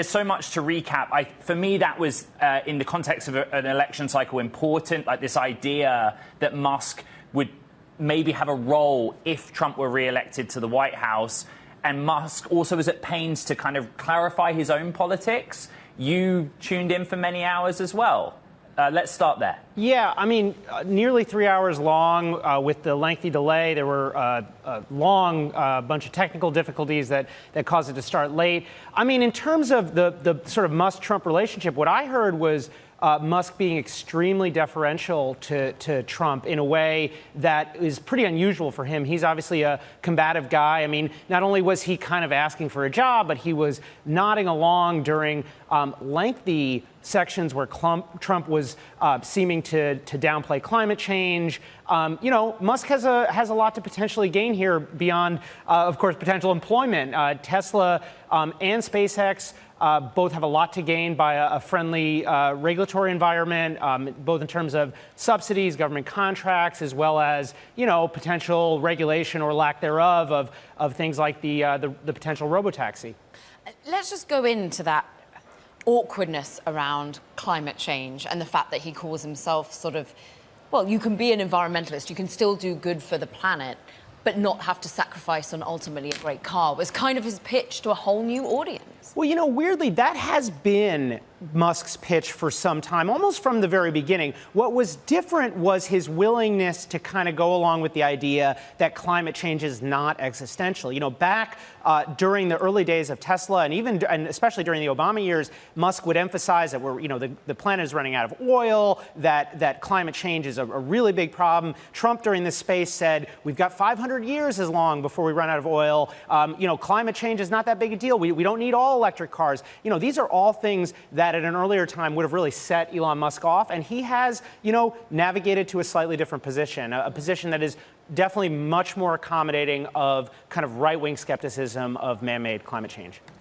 There's so much to recap. For me, that was, in the context of an election cycle, important, like this idea that Musk would maybe have a role if Trump were re-elected to the White House. And Musk also was at pains to kind of clarify his own politics. You tuned in for many hours as well. Let's start there. Yeah, I mean, nearly 3 hours long with the lengthy delay. There were a long bunch of technical difficulties that caused it to start late. I mean, in terms of the sort of Musk-Trump relationship, what I heard was Musk being extremely deferential to Trump in a way that is pretty unusual for him. He's obviously a combative guy. I mean, not only was he kind of asking for a job, but he was nodding along during lengthy sections where Trump was seeming to downplay climate change. You know, Musk has a lot to potentially gain here beyond, of course, potential employment. Tesla and SpaceX both have a lot to gain by a friendly regulatory environment, both in terms of subsidies, government contracts, as well as, you know, potential regulation or lack thereof of things like the potential robotaxi. Let's just go into that awkwardness around climate change and the fact that he calls himself sort of, well, you can be an environmentalist, you can still do good for the planet, but not have to sacrifice on ultimately a great car, was kind of his pitch to a whole new audience. Well, you know, weirdly, that has been Musk's pitch for some time, almost from the very beginning. What was different was his willingness to kind of go along with the idea that climate change is not existential. You know, back during the early days of Tesla and especially during the Obama years, Musk would emphasize that the planet is running out of oil, that climate change is a really big problem. Trump during this space said, we've got 500 years as long before we run out of oil. You know, climate change is not that big a deal. We don't need all electric cars. You know, these are all things that at an earlier time would have really set Elon Musk off. And he has, you know, navigated to a slightly different position, a position that is definitely much more accommodating of kind of right-wing skepticism of man-made climate change.